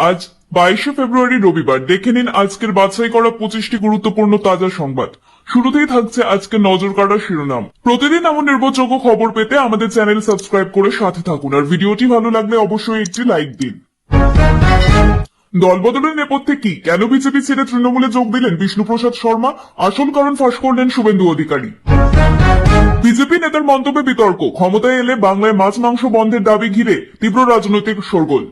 আজ 22শে ফেব্রুয়ারি রবিবার। দেখে নিন আজকের বাছাই করা 25টি গুরুত্বপূর্ণ তাজা সংবাদ। শুরুতেই থাকছে আজকে নজর কাড়া শিরোনাম। প্রতিদিন এমন নির্ভরযোগ্য খবর পেতে আমাদের চ্যানেল সাবস্ক্রাইব করে সাথে থাকুন, আর ভিডিওটি ভালো লাগলে অবশ্যই একটি লাইক দিন। দলবদলের নেপথ্যে কি, কেন বিজেপি ছেড়ে তৃণমূলে যোগ দিলেন বিষ্ণুপ্রসাদ শর্মা? আসল কারণ ফাঁস করলেন শুভেন্দু অধিকারী। বিজেপি নেতার মন্তব্যে বিতর্ক, ক্ষমতায় এলে বাংলায় মাছ মাংস বন্ধের দাবি ঘিরে তীব্র রাজনৈতিক শোরগোল।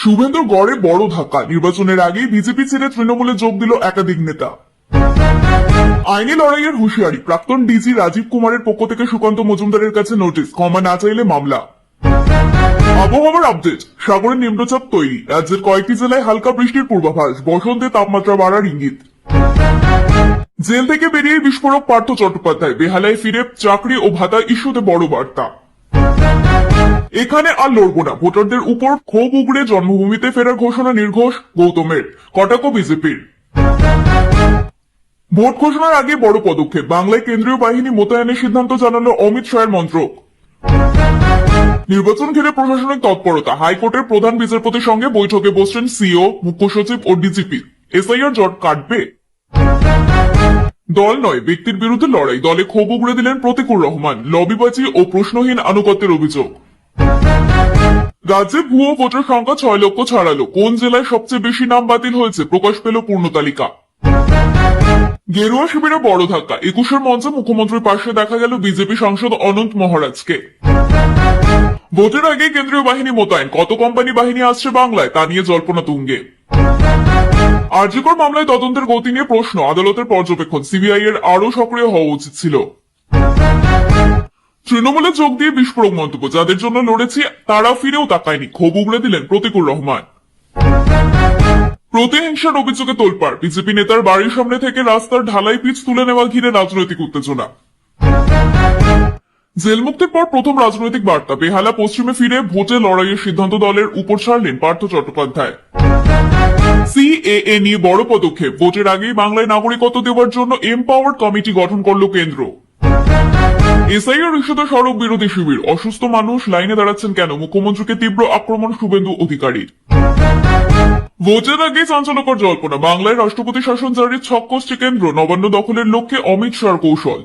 শুভেন্দুর গড়ে বড় ধাক্কা, নির্বাচনের আগেই বিজেপি ছেড়ে তৃণমূলে যোগ দিল একাধিক নেতা। আইনি লড়াইয়ের হুঁশিয়ারি, প্রাক্তন ডিজি রাজীব কুমারের পক্ষ থেকে সুকান্ত মজুমদারের কাছে নোটিশ, ক্ষমা না চাইলে মামলা। আবহাওয়ার আপডেট, সাগরে নিম্নচাপ তৈরি, রাজ্যের কয়েকটি জেলায় হালকা বৃষ্টির পূর্বাভাস, বসন্তে তাপমাত্রা বাড়ার ইঙ্গিত। জেল থেকে বেরিয়ে বিস্ফোরক পার্থ চট্টোপাধ্যায়, বেহালায় ফিরে চাকরি ও ভাতা ইস্যুতে বড় বার্তা। এখানে আর লড়বো না, ভোটারদের উপর ক্ষোভ উগড়ে জন্মভূমিতে ফেরার ঘোষণা নির্ঘোষ গৌতমের, কটাক্ষ বিজেপির। ভোট ঘোষণার আগে বড় পদক্ষেপ, বাংলায় কেন্দ্রীয় বাহিনী মোতায়েনের সিদ্ধান্ত জানালো অমিত শাহের মন্ত্রক। নির্বাচন ঘিরে প্রশাসনিক তৎপরতা, হাইকোর্টের প্রধান বিচারপতির সঙ্গে বৈঠকে বসছেন সিও, মুখ্য সচিব ও ডিজিপি। এসআইআর জট কাটবে। দল নয়, ব্যক্তির বিরুদ্ধে লড়াই, দলে ক্ষোভ উগড়ে দিলেন প্রতিকুর রহমান, লবিবাজি ও প্রশ্নহীন আনুগত্যের অভিযোগ। রাজ্যে ভুয়ো ভোটার সংখ্যা 6 লক্ষ ছাড়ালো, কোন জেলায় সবচেয়ে বেশি নাম বাতিল হয়েছে প্রকাশ পেল পূর্ণ তালিকা। গেরুয়া শিবিরে বড় ধাক্কা, 21-এর মঞ্চে মুখ্যমন্ত্রীর পাশে দেখা গেল বিজেপি সাংসদ অনন্ত মহারাজকে। ভোটের আগে কেন্দ্রীয় বাহিনী মোতায়েন, কত কোম্পানি বাহিনী আসছে বাংলায় তা নিয়ে জল্পনা তুঙ্গে। আরজিকর মামলায় তদন্তের গতি নিয়ে প্রশ্ন, আদালতের পর্যবেক্ষণ, সিবিআই এর আরো সক্রিয় হওয়া উচিত ছিল। তৃণমূলে যোগ দিয়ে বিস্ফোরক মন্তব্য, যাদের জন্য লড়েছি তারা ফিরেও তাকায়নি, ক্ষোভ উগড়ে দিলেন প্রতিকুর রহমান। প্রতিহিংসার অভিযোগে তোলপাড়, বিজেপি নেতার বাড়ির সামনে থেকে রাস্তার ঢালাই পিচ তুলে নেওয়া ঘিরে রাজনৈতিক উত্তেজনা। জেল মুক্তির পর প্রথম রাজনৈতিক বার্তা, বেহালা পশ্চিমে ফিরে ভোটে লড়াইয়ের সিদ্ধান্ত দলের উপর ছাড়লেন পার্থ চট্টোপাধ্যায়। সিএএ নিয়ে বড় পদক্ষেপ, ভোটের আগেই বাংলায় নাগরিকত্ব দেওয়ার জন্য এমপাওয়ার্ড কমিটি গঠন করল কেন্দ্র। এসআইআর ইস্যুতে সড়ক বিরোধী শিবির, অসুস্থ মানুষ লাইনে দাঁড়াচ্ছেন কেন, মুখ্যমন্ত্রীকে তীব্র আক্রমণ শুভেন্দু অধিকারীর। ভোটের আগে চাঞ্চল্যকর জল্পনা, বাংলায় রাষ্ট্রপতি শাসন জারির ছক্কষ্টি কেন্দ্র, নবান্ন দখলের লক্ষ্যে অমিত শাহর কৌশল।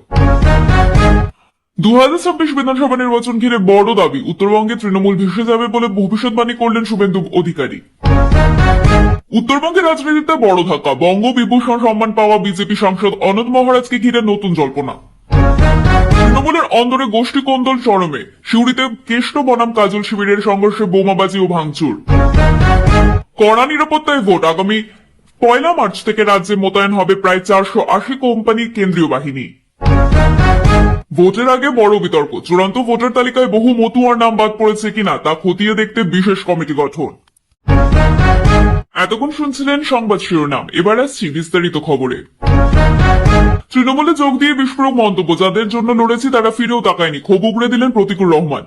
2026 বিধানসভা নির্বাচন ঘিরে বড় দাবি, উত্তরবঙ্গে তৃণমূল ভেসে যাবে বলে ভবিষ্যৎবাণী করলেন শুভেন্দু অধিকারী। উত্তরবঙ্গের রাজনীতিতে বড় ধাক্কা, বঙ্গ বিভূষণ সম্মান পাওয়া বিজেপি সাংসদ অনন্ত মহারাজকে ঘিরে নতুন জল্পনা। তৃণমূলের অন্দরে গোষ্ঠী কোন্দল চরমে, সিউড়িতে কেষ্ট বনাম কাজল শিবিরের সংঘর্ষে বোমাবাজি ও ভাঙচুর। কড়া নিরাপত্তায় ভোট, আগামী 1 মার্চ থেকে রাজ্যে মোতায়েন হবে প্রায় 480 কোম্পানি কেন্দ্রীয় বাহিনী। ভোটের আগে বড় বিতর্ক, চূড়ান্ত ভোটার তালিকায় বহু মতুয়ার নাম বাদ পড়েছে কিনা তা খতিয়ে দেখতে বিশেষ কমিটি গঠন। এতক্ষণ শুনছিলেন সংবাদ শিরোনাম, এবার আসছি বিস্তারিত খবরে। তৃণমূলে যোগ দিয়ে বিস্ফোরক মন্তব্য, যাদের জন্য লড়েছি তারা ফিরেও তাকায়নি, ক্ষোভ উগড়ে দিলেন প্রতিকুর রহমান।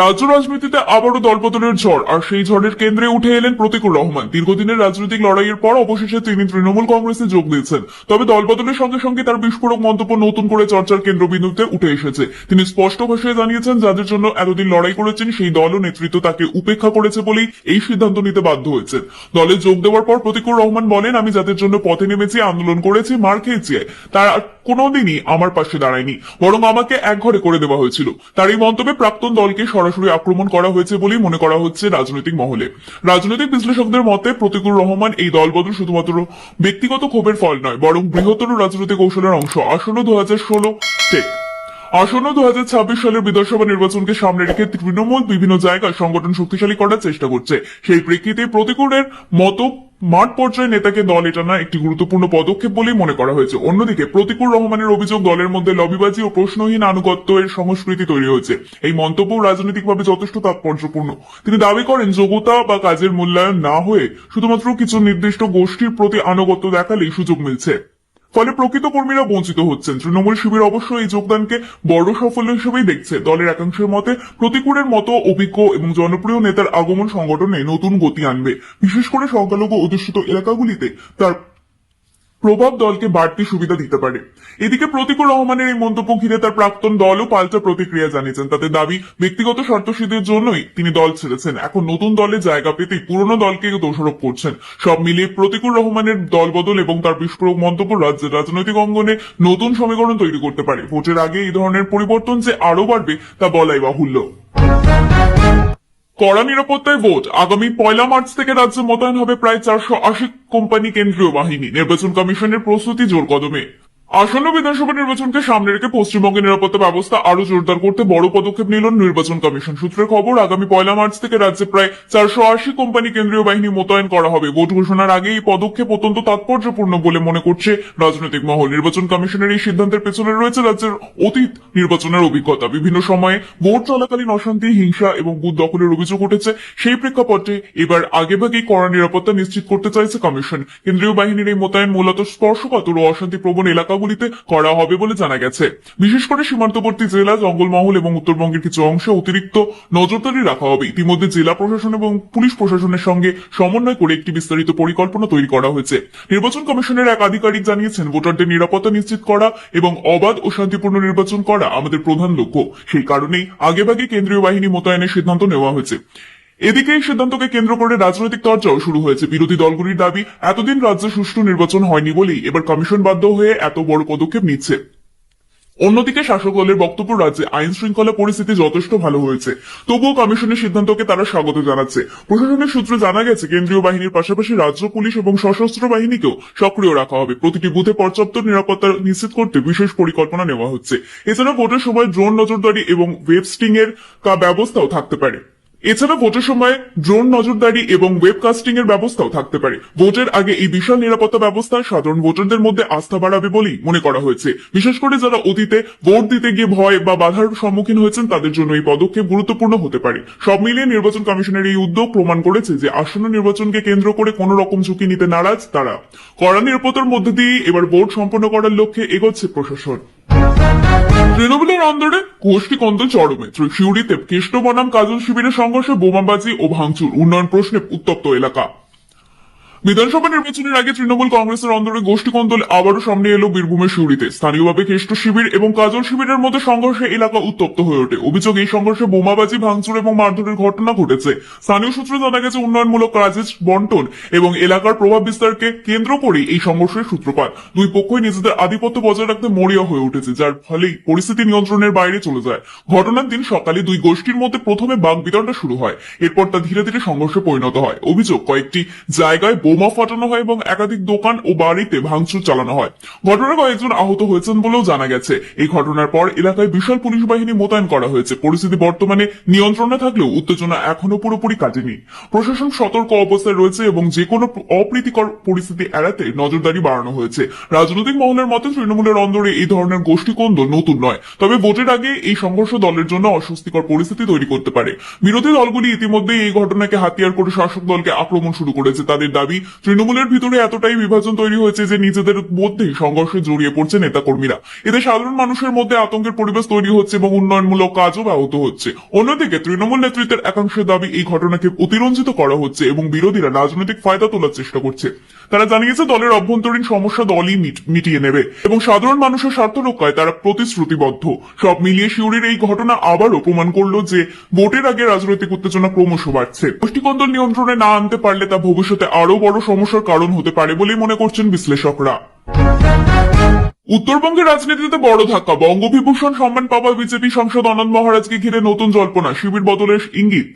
রাজ্য রাজনীতিতে আবারও দলবদলের ঝড়, আর সেই ঝড়ের কেন্দ্রে উঠে এলেন প্রতিকুর রহমান। দীর্ঘদিনের রাজনৈতিক লড়াইয়ের পর অবশেষে তিনি তৃণমূল কংগ্রেসে যোগ দিয়েছেন। তবে দলবদলের সঙ্গে সঙ্গে তার বিস্ফোরক মন্তব্য নতুন করে চর্চার কেন্দ্রবিন্দুতে উঠে এসেছে। তিনি স্পষ্ট ভাষায় জানিয়েছেন, যাদের জন্য এতদিন লড়াই করেছেন সেই দল ও নেতৃত্ব তাকে উপেক্ষা করেছে বলেই এই সিদ্ধান্ত নিতে বাধ্য হয়েছেন। দলে যোগ দেওয়ার পর প্রতিকুর রহমান বলেন, আমি যাদের জন্য পথে নেমেছি, আন্দোলন করেছি, মার খেয়েছি, তারা কোনোদিনই আমার পাশে দাঁড়ায়নি, বরং আমাকে একঘরে করে দেওয়া হয়েছিল। তার এই মন্তব্যে প্রাক্তন দলকে সরাসরি আক্রমণ করা হয়েছে বলেই মনে করা হচ্ছে রাজনৈতিক মহলে। রাজনৈতিক বিশ্লেষকদের মতে প্রতিকুর রহমান এই দলবদল শুধুমাত্র ব্যক্তিগত ক্ষোভের ফল নয়, বরং বৃহত্তর রাজনৈতিক কৌশলের অংশ। আসন্ন 2026 সালের বিধানসভা নির্বাচনকে সামনে রেখে তৃণমূল বিভিন্ন জায়গায় সংগঠন শক্তিশালী করার চেষ্টা করছে। সেই প্রেক্ষিতে প্রতিকুরের মতো মাঠ পর্যায়ে নেতাকে দলে টানা একটি গুরুত্বপূর্ণ পদক্ষেপ বলেই মনে করা হয়েছে। অন্যদিকে প্রতিকুর রহমানের অভিযোগ, দলের মধ্যে লবিবাজি ও প্রশ্নহীন আনুগত্য এর সংস্কৃতি তৈরি হয়েছে। এই মন্তব্য রাজনৈতিকভাবে যথেষ্ট তাৎপর্যপূর্ণ। তিনি দাবি করেন, যোগ্যতা বা কাজের মূল্যায়ন না হয়ে শুধুমাত্র কিছু নির্দিষ্ট গোষ্ঠীর প্রতি আনুগত্য দেখালেই সুযোগ মিলছে, ফলে প্রকৃত কর্মীরা বঞ্চিত হচ্ছেন। তৃণমূল শিবির অবশ্য এই যোগদানকে বড় সাফল্য হিসেবেই দেখছে। দলের একাংশের মতে প্রতিকুরের মতো অভিজ্ঞ এবং জনপ্রিয় নেতার আগমন সংগঠনে নতুন গতি আনবে, বিশেষ করে সংখ্যালঘু অধ্যুষিত এলাকাগুলিতে তার প্রভাব দলকে বাড়তি সুবিধা দিতে পারে। এদিকে প্রতিকুর রহমানের এই মন্তব্য ঘিরে তার প্রাক্তন দলও পাল্টা প্রতিক্রিয়া জানিয়েছেন। তাদের দাবি, ব্যক্তিগত স্বার্থসিদ্ধির জন্যই তিনি দল ছেড়েছেন, এখন নতুন দলে জায়গা পেতেই পুরনো দলকে দোষারোপ করছেন। সব মিলিয়ে প্রতিকুর রহমানের দলবদল এবং তার বিস্ফোরক মন্তব্য রাজ্যের রাজনৈতিক অঙ্গনে নতুন সমীকরণ তৈরি করতে পারে। ভোটের আগে এই ধরনের পরিবর্তন যে আরো বাড়বে তা বলাই বাহুল্য। কড়া নিরাপত্তায় ভোট, আগামী 1 মার্চ থেকে রাজ্যে মোতায়েন হবে প্রায় 480 কোম্পানি কেন্দ্রীয় বাহিনী। নির্বাচন কমিশনের প্রস্তুতি জোর কদমে। আসন্ন বিধানসভা নির্বাচনকে সামনে রেখে পশ্চিমবঙ্গের নিরাপত্তা ব্যবস্থা আরো জোরদার করতে বড় পদক্ষেপ নিল নির্বাচন কমিশন। সূত্রের খবর, আগামী 1 মার্চ থেকে রাজ্যে প্রায় 480 কোম্পানি কেন্দ্রীয় বাহিনী মোতায়েন করা হবে। ভোট ঘোষণার আগে এই পদক্ষেপ অত্যন্ত তাৎপর্যপূর্ণ বলে মনে করছে রাজনৈতিক মহল। নির্বাচন কমিশনের এই সিদ্ধান্তের পেছনে রয়েছে রাজ্যের অতীত নির্বাচনের অভিজ্ঞতা। বিভিন্ন সময়ে ভোট চলাকালীন অশান্তি, হিংসা এবং বুথ দখলের অভিযোগ উঠেছে। সেই প্রেক্ষাপটে এবার আগেভাগেই কড়া নিরাপত্তা নিশ্চিত করতে চাইছে কমিশন। কেন্দ্রীয় বাহিনীর এই মোতায়েন মূলত স্পর্শকাতর ও অশান্তিপ্রবণ এলাকাগুলিতে করা হবে বলে জানা গেছে। বিশেষ করে সীমান্তবর্তী জেলা, জঙ্গলমহল এবং উত্তরবঙ্গের কিছু অংশে অতিরিক্ত নজরদারি রাখা হবে। ইতিমধ্যে জেলা প্রশাসন এবং পুলিশ প্রশাসনের সঙ্গে সমন্বয় করে একটি বিস্তারিত পরিকল্পনা তৈরি করা হয়েছে। নির্বাচন কমিশনের এক আধিকারিক জানিয়েছেন, ভোটারদের নিরাপত্তা নিশ্চিত করা এবং অবাধ ও শান্তিপূর্ণ নির্বাচন করা আমাদের প্রধান লক্ষ্য। সেই কারণেই আগেভাগে কেন্দ্রীয় বাহিনী মোতায়েনের সিদ্ধান্ত নেওয়া হয়েছে। এদিকে এই সিদ্ধান্তকে কেন্দ্র করে রাজনৈতিক চর্চাও শুরু হয়েছে। বিরোধী দলগুলির দাবি, এতদিন রাজ্যে সুষ্ঠু নির্বাচন হয়নি বলেই এবার কমিশন বাধ্য হয়ে এত বড় পদক্ষেপ নিচ্ছে। অন্যদিকে শাসক দলের বক্তব্য, রাজ্যে আইন শৃঙ্খলা পরিস্থিতি যথেষ্ট ভালো হয়েছে, তবুও কমিশনের সিদ্ধান্তকে তারা স্বাগত জানাচ্ছে। প্রশাসনের সূত্রে জানা গেছে, কেন্দ্রীয় বাহিনীর পাশাপাশি রাজ্য পুলিশ এবং সশস্ত্র বাহিনীকেও সক্রিয় রাখা হবে। প্রতিটি বুথে পর্যাপ্ত নিরাপত্তা নিশ্চিত করতে বিশেষ পরিকল্পনা নেওয়া হচ্ছে। এছাড়া ভোটের সময় ড্রোন নজরদারি এবং ওয়েব স্টিং এর ব্যবস্থাও থাকতে পারে। এছাড়া ভোটের সময় ড্রোন নজরদারি এবং ওয়েবকাস্টিং এর ব্যবস্থাও থাকতে পারে। ভোটের আগে এই বিশাল নিরাপত্তা ব্যবস্থা সাধারণ ভোটারদের মধ্যে আস্থা বাড়াবে বলেই মনে করা হয়েছে। বিশেষ করে যারা অতীতে ভোট দিতে গিয়ে ভয় বা বাধার সম্মুখীন হয়েছেন, তাদের জন্য এই পদক্ষেপ গুরুত্বপূর্ণ হতে পারে। সব মিলিয়ে নির্বাচন কমিশনের এই উদ্যোগ প্রমাণ করেছে যে আসন্ন নির্বাচনকে কেন্দ্র করে কোন রকম ঝুঁকি নিতে নারাজ তারা। কড়া নিরাপত্তার মধ্যে দিয়ে এবার ভোট সম্পন্ন করার লক্ষ্যে এগোচ্ছে প্রশাসন। তৃণমূলের আন্দোলনে গোষ্ঠী কন্দল চরমে। শিউড়িতে কৃষ্ণ বনাম কাজল শিবিরের সংঘর্ষে বোমাবাজি ও ভাঙচুর, উন্নয়ন প্রশ্নে উত্তপ্ত এলাকা। বিধানসভা নির্বাচনের আগে তৃণমূল কংগ্রেসের অন্দরে গোষ্ঠী কন্দল আবারও সামনে এলো বীরভূমের শিউড়িতে। স্থানীয়ভাবে কৃষ্ণ শিবির এবং কাজল শিবিরের মধ্যে সংঘর্ষে এলাকা উত্তপ্ত হয়ে ওঠে। অভিযোগ, এই সংঘর্ষে বোমাবাজি, ভাঙচুর এবং মারধরের ঘটনা ঘটেছে। স্থানীয় সূত্রে জানা গেছে, উন্নয়নমূলক কাজের বন্টন এবং এলাকার প্রভাব বিস্তারকে কেন্দ্র করে এই সংঘর্ষের সূত্রপাত। দুই পক্ষই নিজেদের আধিপত্য বজায় রাখতে মরিয়া হয়ে উঠেছে, যার ফলেই পরিস্থিতি নিয়ন্ত্রণের বাইরে চলে যায়। ঘটনার দিন সকালে দুই গোষ্ঠীর মধ্যে প্রথমে বাকবিতণ্ডা শুরু হয়, এরপর তা ধীরে ধীরে সংঘর্ষে পরিণত হয়। অভিযোগ, কয়েকটি জায়গায় বোমা ফাটানো হয় এবং একাধিক দোকান ও বাড়িতে ভাঙচুর চালানো হয়। ঘটনায় কয়েকজন আহত হয়েছেন বলেও জানা গেছে। এই ঘটনার পর এলাকায় বিশাল পুলিশ বাহিনী মোতায়েন করা হয়েছে। পরিস্থিতি বর্তমানে নিয়ন্ত্রণে থাকলেও উত্তেজনা এখনো পুরোপুরি কাটেনি। প্রশাসন সতর্ক অবস্থায় রয়েছে এবং যে কোনো অপ্রীতিকর পরিস্থিতি এড়াতে নজরদারি বাড়ানো হয়েছে। রাজনৈতিক মহলের মতে তৃণমূলের অন্দরে এই ধরনের গোষ্ঠী কোন্দল নতুন নয়, তবে ভোটের আগে এই সংঘর্ষ দলের জন্য অস্বস্তিকর পরিস্থিতি তৈরি করতে পারে। বিরোধী দলগুলি ইতিমধ্যে এই ঘটনাকে হাতিয়ার করে শাসক দলকে আক্রমণ শুরু করেছে। তাদের দাবি, তৃণমূলের ভিতরে এতটাই বিভাজন তৈরি হয়েছে যে নিজেদের মধ্যেই সংঘর্ষে জড়িয়ে পড়ছে নেতাকর্মীরা। এতে সাধারণ মানুষের মধ্যে আতঙ্কের পরিবেশ তৈরি হচ্ছে এবং উন্নয়নমূলক কাজও ব্যাহত হচ্ছে। অন্যদিকে তৃণমূল নেতৃত্বের একাংশের দাবি, এই ঘটনাকে অতিরঞ্জিত করা হচ্ছে এবং বিরোধীরা রাজনৈতিক ফায়দা তোলার চেষ্টা করছে। তারা জানিয়েছে, দলের অভ্যন্তরীণ সমস্যা দলই মিটিয়ে নেবে এবং সাধারণ মানুষের স্বার্থ রক্ষায় তারা প্রতিশ্রুতিবদ্ধ। সব মিলিয়ে শিউরির এই ঘটনা আবারও প্রমাণ করলো যে ভোটের আগে রাজনৈতিক উত্তেজনা ক্রমশ বাড়ছে। গোষ্ঠীকন্দল নিয়ন্ত্রণে না আনতে পারলে তা ভবিষ্যতে আরো বড় সমস্যার কারণ হতে পারে বলেই মনে করছেন বিশ্লেষকরা। উত্তরবঙ্গের রাজনীতিতে বড় ধাক্কা, বঙ্গবিভূষণ সম্মান পাওয়া বিজেপি সাংসদ অনন্ত মহারাজকে ঘিরে নতুন জল্পনা, শিবির বদলের ইঙ্গিত।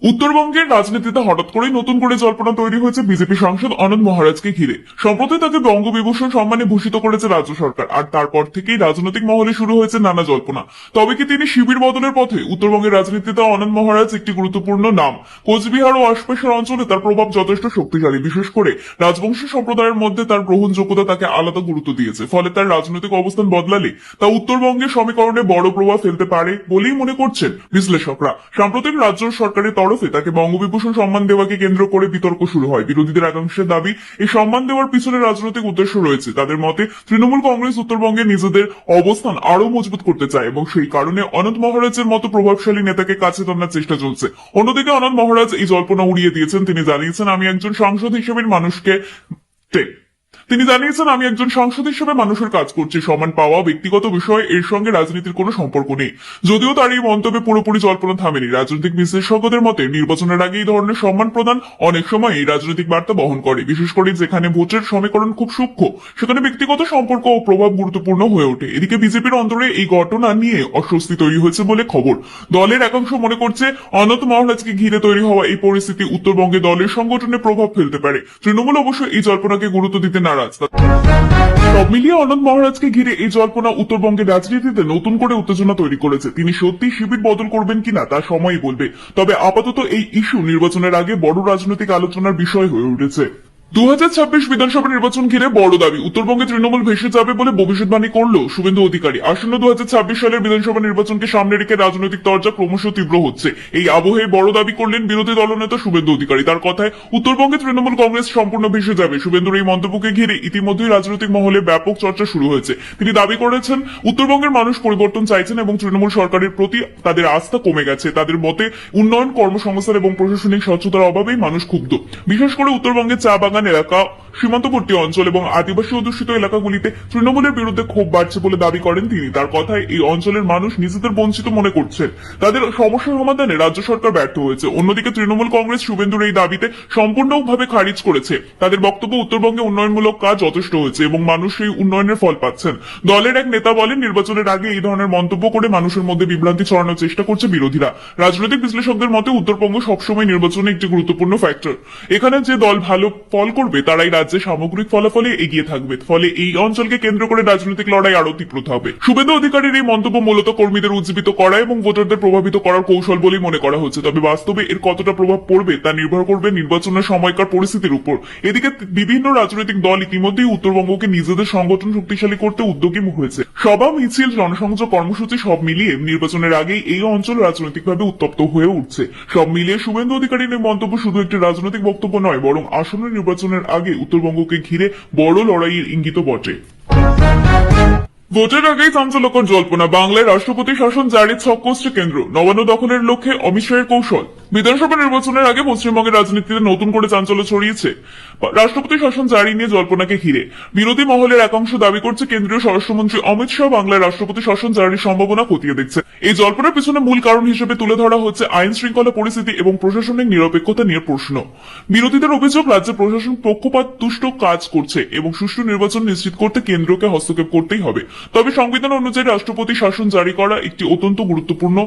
উত্তরবঙ্গের রাজনীতিতে হঠাৎ করেই নতুন করে জল্পনা তৈরি হয়েছে বিজেপি সাংসদ অনন্ত মহারাজকে ঘিরে। সম্প্রতি তাকে বঙ্গবিভূষণ সম্মানে ভূষিত করেছে রাজ্য সরকার, আর তারপর থেকেই রাজনৈতিক মহলে শুরু হয়েছে নানা জল্পনা। তবে কি তিনি শিবির বদলের পথে? উত্তরবঙ্গের রাজনীতিতে অনন্ত মহারাজ একটি গুরুত্বপূর্ণ নাম। কোচবিহার ও আশপাশের অঞ্চলে তার প্রভাব যথেষ্ট শক্তিশালী। বিশেষ করে রাজবংশী সম্প্রদায়ের মধ্যে তার গ্রহণযোগ্যতা তাকে আলাদা গুরুত্ব দিয়েছে। ফলে তার রাজনৈতিক অবস্থান বদলালে তা উত্তরবঙ্গের সমীকরণে বড় প্রভাব ফেলতে পারে বলেই মনে করছেন বিশ্লেষকরা। সাম্প্রতিক রাজ্য সরকারের তরফে তাকে বঙ্গবিভূষণ সম্মান দেওয়াকে কেন্দ্র করে বিতর্ক শুরু হয়। বিরোধীদের একাংশের দাবি, এই সম্মান দেওয়ার পিছনে রাজনৈতিক উদ্দেশ্য রয়েছে। তাদের মতে তৃণমূল কংগ্রেস উত্তরবঙ্গে নিজেদের অবস্থান আরো মজবুত করতে চায় এবং সেই কারণে অনন্ত মহারাজের মতো প্রভাবশালী নেতাকে কাছে টানার চেষ্টা চলছে। অন্যদিকে অনন্ত মহারাজ এই জল্পনা উড়িয়ে দিয়েছেন। তিনি জানিয়েছেন, আমি একজন সাংসদ হিসেবে মানুষকে তিনি জানিয়েছেন, আমি একজন সাংসদ হিসেবে মানুষের কাজ করছি, সমান পাওয়া ব্যক্তিগত বিষয়ে এর সঙ্গে রাজনীতির কোনো সম্পর্ক নেই। যদিও তার এই মন্তব্যে পুরোপুরি জল্পনা থামেনি। রাজনৈতিক বিশ্লেষকদের মতে নির্বাচনের আগে এই ধরনের সম্মান প্রদান অনেক সময় এই রাজনৈতিক বার্তা বহন করে, বিশেষ করে যেখানে ভোটের সমীকরণ খুব সূক্ষ্ম, সেখানে ব্যক্তিগত সম্পর্ক ও প্রভাব গুরুত্বপূর্ণ হয়ে ওঠে। এদিকে বিজেপির অন্তরে এই ঘটনা নিয়ে অস্বস্তি তৈরি হয়েছে বলে খবর। দলের একাংশ মনে করছে, অনন্ত মহারাজকে ঘিরে তৈরি হওয়া এই পরিস্থিতি উত্তরবঙ্গে দলের সংগঠনে প্রভাব ফেলতে পারে। তৃণমূল অবশ্য এই জল্পনাকে গুরুত্ব দিতে নারাজ। সব মিলিয়ে অনন্ত মহারাজকে ঘিরে এই জল্পনা উত্তরবঙ্গের রাজনীতিতে নতুন করে উত্তেজনা তৈরি করেছে। তিনি সত্যি শিবির বদল করবেন কিনা তা সময়ই বলবে। তবে আপাতত এই ইস্যু নির্বাচনের আগে বড় রাজনৈতিক আলোচনার বিষয় হয়ে উঠেছে। 2026 বিধানসভা নির্বাচন ঘিরে বড় দাবি, উত্তরবঙ্গে তৃণমূল ভেসে যাবে বলে ভবিষ্যৎবাণী করল শুভেন্দু অধিকারী। আসন্ন 2026 সালের বিধানসভা নির্বাচনকে সামনে রেখে রাজনৈতিক তরজা ক্রমশ তীব্র হচ্ছে। এই আবহে বড় দাবি করলেন বিরোধী দলনেতা শুভেন্দু অধিকারী। তার কথায়, উত্তরবঙ্গে তৃণমূল কংগ্রেস সম্পূর্ণ ভেসে যাবে। শুভেন্দুর এই মন্তব্যকে ঘিরে ইতিমধ্যেই রাজনৈতিক মহলে ব্যাপক চর্চা শুরু হয়েছে। তিনি দাবি করেছেন, উত্তরবঙ্গের মানুষ পরিবর্তন চাইছেন এবং তৃণমূল সরকারের প্রতি তাদের আস্থা কমে গেছে। তাদের মতে উন্নয়ন, কর্মসংস্থান এবং প্রশাসনিক স্বচ্ছতার অভাবেই মানুষ ক্ষুব্ধ। বিশেষ করে উত্তরবঙ্গের চা বাগান এলাকা, সীমান্তবর্তী অঞ্চল এবং আদিবাসী অধ্যুষিত এলাকাগুলিতে তৃণমূলের বিরুদ্ধে ক্ষোভ বাড়ছে বলে দাবি করেন তিনি। তার কথায়, এই অঞ্চলের মানুষ নিজেদের বঞ্চিত মনে করছেন, তাদের সমস্যা সমাধানে রাজ্য সরকার ব্যর্থ হয়েছে। অন্যদিকে তৃণমূল কংগ্রেস শুভেন্দুর এই দাবিতে সম্পূর্ণভাবে খারিজ করেছে। তাদের বক্তব্য, উত্তরবঙ্গে উন্নয়নমূলক কাজ যথেষ্ট হয়েছে এবং মানুষ সেই উন্নয়নের ফল পাচ্ছেন। দলের এক নেতা বলেন, নির্বাচনের আগে এই ধরনের মন্তব্য করে মানুষের মধ্যে বিভ্রান্তি ছড়ানোর চেষ্টা করছে বিরোধীরা। রাজনৈতিক বিশ্লেষকদের মতে উত্তরবঙ্গ সবসময় নির্বাচনে একটি গুরুত্বপূর্ণ ফ্যাক্টর। এখানে যে দল ভালো ফল করবে তারাই রাজ্যে সামগ্রিক ফলাফলে এগিয়ে থাকবে। ফলে এই অঞ্চলকে কেন্দ্র করে রাজনৈতিক লড়াই আরো তীব্র হবে। শুভেন্দু অধিকারীর এই মন্তব্য মূলত কর্মীদের উজ্জীবিত করা এবং ভোটারদের প্রভাবিত করার কৌশল বলেই মনে করা হচ্ছে। তবে বাস্তবে এর কতটা প্রভাব পড়বে তা নির্ভর করবে নির্বাচনের সময়কার পরিস্থিতির উপর। এদিকে বিভিন্ন রাজনৈতিক দল ইতিমধ্যেই উত্তরবঙ্গকে নিজেদের সংগঠন শক্তিশালী করতে উদ্যোগী হয়েছে। সভা, মিছিল, জনসংযোগ কর্মসূচি সব মিলিয়ে নির্বাচনের আগেই এই অঞ্চল রাজনৈতিকভাবে উত্তপ্ত হয়ে উঠছে। সব মিলিয়ে শুভেন্দু অধিকারীর এই মন্তব্য শুধু একটি রাজনৈতিক বক্তব্য নয়, বরং আসন্ন নির্বাচনের আগে উত্তরবঙ্গকে ঘিরে বড় লড়াইয়ের ইঙ্গিত বটে। ভোটের আগেই চাঞ্চল্যকর জল্পনা, বাংলায় রাষ্ট্রপতি শাসন জারির ছক কষছে কেন্দ্র, নবান্ন দখলের লক্ষ্যে অমিত শাহের কৌশল। বিধানসভা নির্বাচনের আগে পশ্চিমবঙ্গের রাজনীতিতে নতুন করে চাঞ্চল্য ছড়িয়েছে রাষ্ট্রপতি শাসন জারি নিয়ে জল্পনাকে ঘিরে। বিরোধী মহলের একাংশ দাবি করছে, কেন্দ্রীয় স্বরাষ্ট্রমন্ত্রী অমিত শাহ বাংলায় রাষ্ট্রপতি শাসন জারির সম্ভাবনা খতিয়ে দেখছে। এই জল্পনার পিছনে মূল কারণ হিসেবে তুলে ধরা হচ্ছে আইন শৃঙ্খলা পরিস্থিতি এবং প্রশাসনিক নিরপেক্ষতা নিয়ে প্রশ্ন। বিরোধীদের অভিযোগ, রাজ্যের প্রশাসন পক্ষপাত তুষ্ট কাজ করছে এবং সুষ্ঠু নির্বাচন নিশ্চিত করতে কেন্দ্রকে হস্তক্ষেপ করতেই হবে। তবে সংবিধান অনুযায়ী রাষ্ট্রপতি শাসন জারি করা একটি অত্যন্ত গুরুত্বপূর্ণ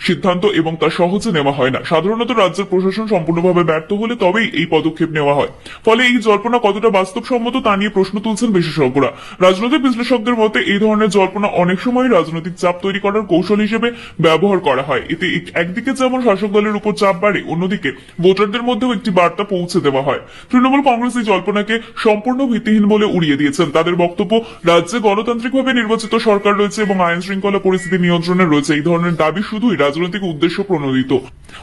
সিদ্ধান্ত এবং তা সহজে নেওয়া হয় না। সাধারণত রাজ্যের প্রশাসন সম্পূর্ণভাবে ব্যর্থ হলে তবেই এই পদক্ষেপ নেওয়া হয়। ফলে এই জল্পনা কতটা বাস্তবসম্মত তা নিয়ে প্রশ্ন তুলছেন বিশেষজ্ঞরা। রাজনৈতিক বিশ্লেষকদের মতে এই ধরনের জল্পনা অনেক সময় রাজনৈতিক চাপ তৈরি করার কৌশল হিসেবে ব্যবহার করা হয়। এতে একদিকে যেমন শাসক দলের উপর চাপ বাড়ে, অন্যদিকে ভোটারদের মধ্যেও একটি বার্তা পৌঁছে দেওয়া হয়। তৃণমূল কংগ্রেস এই জল্পনাকে সম্পূর্ণ ভিত্তিহীন বলে উড়িয়ে দিয়েছেন। তাদের বক্তব্য, রাজ্যে গণতান্ত্রিকভাবে নির্বাচিত সরকার রয়েছে এবং আইন শৃঙ্খলা পরিস্থিতি নিয়ন্ত্রণে রয়েছে। এই ধরনের দাবি শুধুই রাজনৈতিক উদ্দেশ্য প্রণোদিত।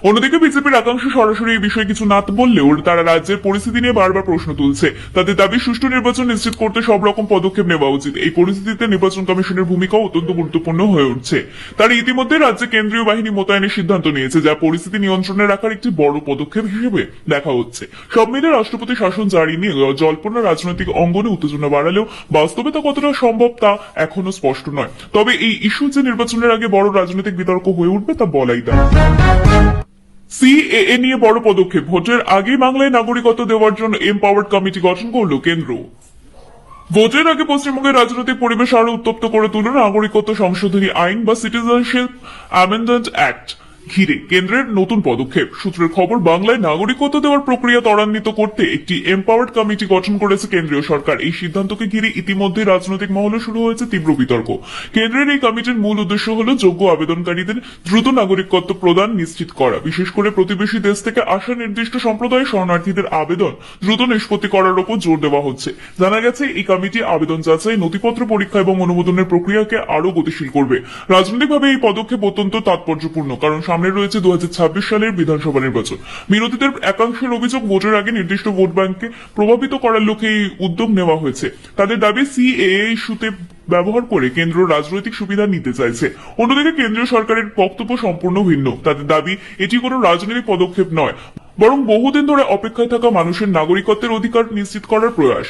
অন্যদিকে বিজেপির একাংশ সরাসরি এই বিষয়ে কিছু না বললেও তারা রাজ্যের পরিস্থিতি নিয়ে বারবার প্রশ্ন তুলছে। তাদের দাবি, সুষ্ঠু নির্বাচন নিশ্চিত করতে সব রকম পদক্ষেপ নেওয়া উচিত। এই পরিস্থিতিতে নির্বাচন কমিশনের ভূমিকাও অত্যন্ত গুরুত্বপূর্ণ হয়ে উঠছে। তারা ইতিমধ্যে রাজ্যে কেন্দ্রীয় বাহিনী মোতায়েনের সিদ্ধান্ত নিয়েছে, যা পরিস্থিতি নিয়ন্ত্রণে রাখার একটি বড় পদক্ষেপ হিসেবে দেখা হচ্ছে। সব মিলে রাষ্ট্রপতি শাসন জারি নিয়ে জল্পনা রাজনৈতিক অঙ্গনে উত্তেজনা বাড়ালেও বাস্তবে তা কতটা সম্ভব তা এখনো স্পষ্ট নয়। তবে এই ইস্যু যে নির্বাচনের আগে বড় রাজনৈতিক বিতর্ক হয়ে উঠবে তা বলাই দায়। সিএএ নিয়ে বড় পদক্ষেপ, ভোটের আগে বাংলায় নাগরিকত্ব দেওয়ার জন্য এমপাওয়ার্ড কমিটি গঠন করল কেন্দ্র। ভোটের আগে পশ্চিমবঙ্গের রাজনৈতিক পরিবেশ আরো উত্তপ্ত করে তুলল নাগরিকত্ব সংশোধনী আইন বা সিটিজেনশিপ অ্যামেন্ডমেন্ট অ্যাক্ট ঘিরে কেন্দ্রের নতুন পদক্ষেপ। সূত্রের খবর, বাংলায় নাগরিকত্ব দেওয়ার প্রক্রিয়া ত্বরান্বিত করতে একটি এমপাওয়ার্ড কমিটি গঠন করেছে কেন্দ্রীয় সরকার। এই সিদ্ধান্তকে ঘিরে ইতিমধ্যে রাজনৈতিক মহলে শুরু হয়েছে তীব্র বিতর্ক। কেন্দ্রের এই কমিটির মূল উদ্দেশ্য হল যোগ্য আবেদনকারীদের দ্রুত নাগরিকত্ব প্রদান নিশ্চিত করা। বিশেষ করে প্রতিবেশী দেশ থেকে আসা নির্দিষ্ট সম্প্রদায়ের শরণার্থীদের আবেদন দ্রুত নিষ্পত্তি করার উপর জোর দেওয়া হচ্ছে। জানা গেছে, এই কমিটি আবেদন যাচাই, নথিপত্র পরীক্ষা এবং অনুমোদনের প্রক্রিয়াকে আরো গতিশীল করবে। রাজনৈতিকভাবে এই পদক্ষেপ অত্যন্ত তাৎপর্যপূর্ণ, কারণ সামনে রয়েছে 2026 সালের বিধানসভা নির্বাচন। বিরোধীদের একাংশের অভিযোগ, ভোটের আগে নির্দিষ্ট ভোট ব্যাংককে প্রভাবিত করার লক্ষ্যে এই উদ্যোগ নেওয়া হয়েছে। তাদের দাবি, সিএএ ইস্যুতে ব্যবহার করে কেন্দ্র রাজনৈতিক সুবিধা নিতে চাইছে। অন্যদিকে কেন্দ্রীয় সরকারের বক্তব্য সম্পূর্ণ ভিন্ন। তাদের দাবি, এটি কোনো রাজনৈতিক পদক্ষেপ নয়, বরং বহুদিন ধরে অপেক্ষায় থাকা মানুষের নাগরিকত্বের অধিকার নিশ্চিত করার প্রয়াস।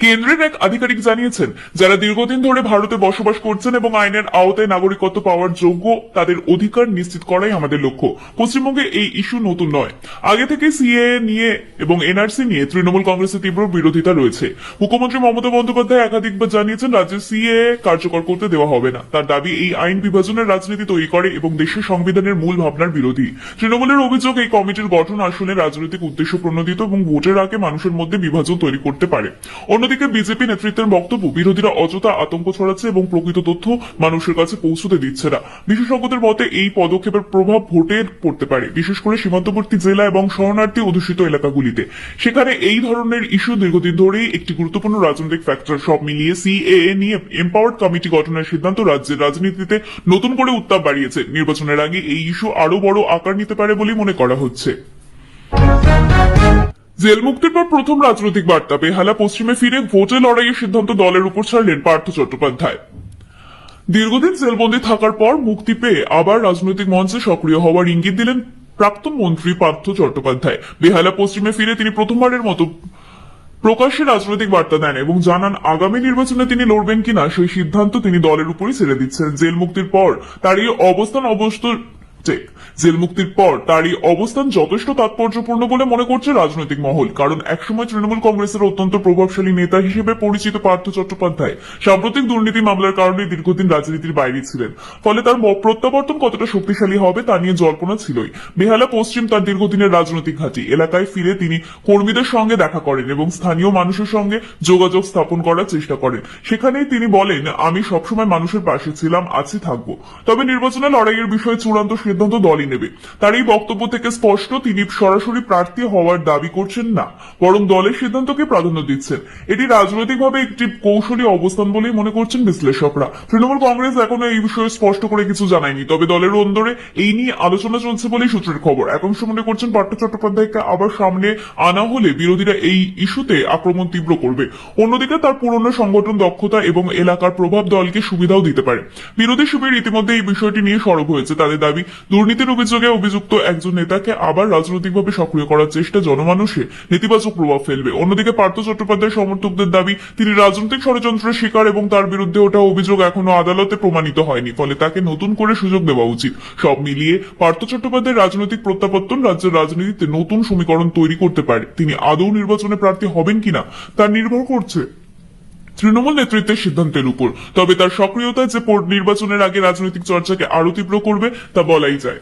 কেন্দ্রের এক আধিকারিক জানিয়েছেন, যারা দীর্ঘদিন ধরে ভারতে বসবাস করছেন এবং আইনের আওতায় নাগরিকত্ব পাওয়ার যোগ্য, তাদের অধিকার নিশ্চিত করাই আমাদের লক্ষ্য। পশ্চিমবঙ্গে এই ইস্যু নতুন নয়, আগে থেকে সিএএ নিয়ে এবং এনআরসি নিয়ে তৃণমূল কংগ্রেসের তীব্র বিরোধিতা রয়েছে। মুখ্যমন্ত্রী মমতা বন্দ্যোপাধ্যায় একাধিকবার জানিয়েছেন, রাজ্যে সিএএ কার্যকর করতে দেওয়া হবে না। তার দাবি, এই আইন বিভাজনের রাজনীতি তৈরি করে এবং দেশের সংবিধানের মূল ভাবনার বিরোধী। তৃণমূলের অভিযোগ, এই কমিটির গঠন আসলে রাজনৈতিক উদ্দেশ্য প্রণোদিত এবং ভোটের আগে মানুষের মধ্যে বিভাজন তৈরি করতে পারে। অন্যদিকে বিজেপি নেতৃত্বের বক্তব্য, বিরোধীরা অযথা আতঙ্ক ছড়াচ্ছে এবং প্রকৃত তথ্য মানুষের কাছে পৌঁছতে দিচ্ছে না। বিশেষজ্ঞদের মতে এই পদক্ষেপের প্রভাব ভোটে পড়তে পারে, বিশেষ করে সীমান্তবর্তী জেলা এবং শরণার্থী অধ্যুষিত এলাকাগুলিতে। সেখানে এই ধরনের ইস্যু দীর্ঘদিন ধরেই একটি গুরুত্বপূর্ণ রাজনৈতিক ফ্যাক্টর। সব মিলিয়ে সিএএ নিয়ে এম্পাওয়ার্ড কমিটি গঠনের সিদ্ধান্ত রাজ্যের রাজনীতিতে নতুন করে উত্তাপ বাড়িয়েছে। নির্বাচনের আগে এই ইস্যু আরো বড় আকার নিতে পারে বলে মনে করা হচ্ছে। জেল মুক্তির পর প্রথম রাজনৈতিক বার্তা, বেহালা পশ্চিমে ফিরে ভোটে লড়াইয়ের সিদ্ধান্ত দলের উপর ছাড়লেন পার্থ চট্টোপাধ্যায়। দীর্ঘদিন জেলবন্দি থাকার পর মুক্তি পেয়ে আবার রাজনৈতিক মঞ্চে সক্রিয় হওয়ার ইঙ্গিত দিলেন প্রাক্তন মন্ত্রী পার্থ চট্টোপাধ্যায়। বেহালা পশ্চিমে ফিরে তিনি প্রথমবারের মতো প্রকাশ্যে রাজনৈতিক বার্তা দেন এবং জানান, আগামী নির্বাচনে তিনি লড়বেন কিনা সেই সিদ্ধান্ত তিনি দলের উপরই ছেড়ে দিচ্ছেন। জেল মুক্তির পর তার এই অবস্থান যথেষ্ট তাৎপর্যপূর্ণ বলে মনে করছে রাজনৈতিক মহল। কারণ একসময় তৃণমূল কংগ্রেসের অত্যন্ত প্রভাবশালী নেতা হিসেবে পরিচিত পার্থ চট্টোপাধ্যায় সাম্প্রতিক দুর্নীতি মামলার কারণে দীর্ঘদিন রাজনীতির বাইরে ছিলেন। ফলে তার প্রত্যাবর্তন কতটা শক্তিশালী হবে তা নিয়ে জল্পনা ছিলই। বেহালা পশ্চিম তার দীর্ঘদিনের রাজনৈতিক ঘাঁটি। এলাকায় ফিরে তিনি কর্মীদের সঙ্গে দেখা করেন এবং স্থানীয় মানুষের সঙ্গে যোগাযোগ স্থাপন করার চেষ্টা করেন। সেখানেই তিনি বলেন, আমি সবসময় মানুষের পাশে ছিলাম, আছি, থাকবো। তবে নির্বাচনে লড়াইয়ের বিষয়ে চূড়ান্ত সিদ্ধান্ত দলই নেবে। তার এই বক্তব্য থেকে স্পষ্ট, তিনি সরাসরি প্রার্থী হওয়ার দাবি করছেন না, বরং দলের সিদ্ধান্তকে প্রাধান্য দিচ্ছেন। এটি রাজনৈতিকভাবে একটি কৌশলী অবস্থান বলেই মনে করছেন বিশ্লেষকরা। তৃণমূল কংগ্রেস এখনো এই বিষয়ে স্পষ্ট করে কিছু জানায়নি, তবে দলের অন্দরে এই নিয়ে আলোচনা চলছে বলেই সূত্রের খবর। একাংশ মনে করছেন, পার্থ চট্টোপাধ্যায়কে আবার সামনে আনা হলে বিরোধীরা এই ইস্যুতে আক্রমণ তীব্র করবে। অন্যদিকে তার পুরনো সংগঠন দক্ষতা এবং এলাকার প্রভাব দলকে সুবিধাও দিতে পারে। বিরোধী শিবির ইতিমধ্যে এই বিষয়টি নিয়ে সরব হয়েছে। তাদের দাবি, দুর্নীতির অভিযোগে অভিযুক্ত একজন নেতাকে আবার রাজনৈতিকভাবে সক্রিয় করার চেষ্টা জনমানুষে নেতিবাচক প্রভাব ফেলবে। অন্যদিকে পার্থ চট্টোপাধ্যায় সমর্থকদের দাবি, তিনি রাজনৈতিক ষড়যন্ত্রের শিকার এবং তার বিরুদ্ধে ওঠা অভিযোগ এখনো আদালতে প্রমাণিত হয়নি, ফলে তাকে নতুন করে সুযোগ দেওয়া উচিত। সব মিলিয়ে পার্থ চট্টোপাধ্যায়ের রাজনৈতিক প্রত্যাবর্তন রাজ্যের রাজনীতিতে নতুন সমীকরণ তৈরি করতে পারে। তিনি আদৌ নির্বাচনে প্রার্থী হবেন কিনা তা নির্ভর করছে তৃণমূল নেতৃত্বের সিদ্ধান্তের উপর। তবে তার সক্রিয়তা যে নির্বাচনের আগে রাজনৈতিক চর্চাকে আরো তীব্র করবে তা বলাই যায়।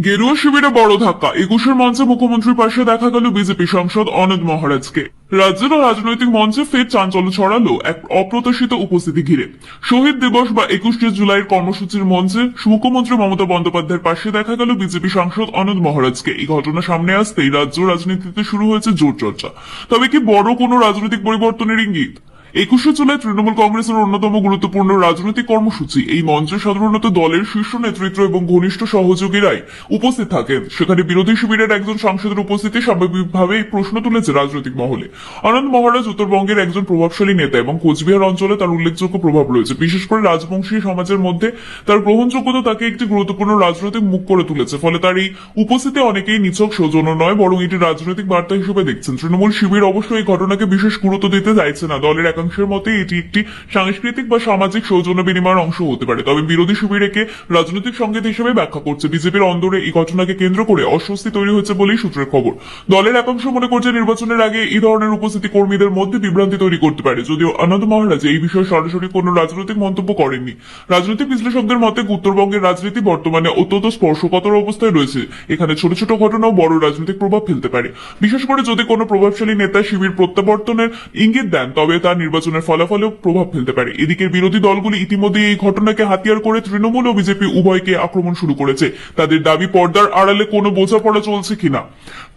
গেরুয়া শিবিরে বড় ধাক্কা, 21 মঞ্চে মুখ্যমন্ত্রীর পাশে দেখা গেল বিজেপি সাংসদ অনন্ত মহারাজকে। রাজ্যের রাজনৈতিক মঞ্চে ফের চাঞ্চল্য ছড়ালো এক অপ্রত্যাশিত উপস্থিতি ঘিরে। শহীদ দিবস বা 21শে জুলাইয়ের কর্মসূচির মঞ্চে মুখ্যমন্ত্রী মমতা বন্দ্যোপাধ্যায়ের পাশে দেখা গেল বিজেপি সাংসদ অনন্ত মহারাজকে। এই ঘটনা সামনে আসতেই রাজ্য রাজনীতিতে শুরু হয়েছে জোর চর্চা। তবে কি বড় কোনো রাজনৈতিক পরিবর্তনের ইঙ্গিত? 21শে জুলাই তৃণমূল কংগ্রেসের অন্যতম গুরুত্বপূর্ণ রাজনৈতিক কর্মসূচি। এই মঞ্চে সাধারণত দলের শীর্ষ নেতৃত্ব এবং ঘনিষ্ঠ সহযোগীরাই উপস্থিত থাকেন। সেখানে বিরোধী শিবিরের একজন সাংসদের উপস্থিতি স্বাভাবিকভাবেই প্রশ্ন তুলেছে রাজনৈতিক মহলে। অনন্ত মহারাজ উত্তরবঙ্গের একজন প্রভাবশালী নেতা এবং কোচবিহার অঞ্চলে তার উল্লেখযোগ্য প্রভাব রয়েছে। বিশেষ করে রাজবংশী সমাজের মধ্যে তার গ্রহণযোগ্যতা তাকে একটি গুরুত্বপূর্ণ রাজনৈতিক মুখ করে তুলেছে। ফলে তার এই উপস্থিতি অনেকেই নিছক সৌজন্য নয়, বরং এটি রাজনৈতিক বার্তা হিসেবে দেখছেন। তৃণমূল শিবির অবশ্য এই ঘটনাকে বিশেষ গুরুত্ব দিতে চাইছে না। দলের একাংশের মতে এটি একটি সাংস্কৃতিক বা সামাজিক সৌজন্য বিনিময়ের অংশ হতে পারে। তবে বিরোধী শিবির একে রাজনৈতিক সংকেত হিসেবে ব্যাখ্যা করছে। বিজেপির অন্দরে এই ঘটনাকে কেন্দ্র করে অস্বস্তি তৈরি হয়েছে বলেই সূত্রের খবর। দলের একাংশ মনে করছে, নির্বাচনের আগে এই ধরনের উপস্থিতি কর্মীদের মধ্যে বিভ্রান্তি তৈরি করতে পারে। যদিও অনন্ত মহারাজ এই বিষয়ে সরাসরি কোনো রাজনৈতিক মন্তব্য করেননি। রাজনৈতিক বিশ্লেষকদের মতে উত্তরবঙ্গের রাজনীতি বর্তমানে অত্যন্ত স্পর্শকাতর অবস্থায় রয়েছে। এখানে ছোট ছোট ঘটনাও বড় রাজনৈতিক প্রভাব ফেলতে পারে। বিশেষ করে যদি কোনো প্রভাবশালী নেতা শিবির প্রত্যাবর্তনের ইঙ্গিত দেন, তবে তা নির্বাচনের ফলাফলেও প্রভাব ফেলতে পারে। এদিকে বিরোধী দলগুলি ইতিমধ্যে এই ঘটনাকে হাতিয়ার করে তৃণমূল ও বিজেপি উভয়কে আক্রমণ শুরু করেছে। তাদের দাবি, পর্দার আড়ালে কোনো বোঝাপড়া চলছে কিনা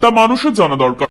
তা মানুষের জানা দরকার।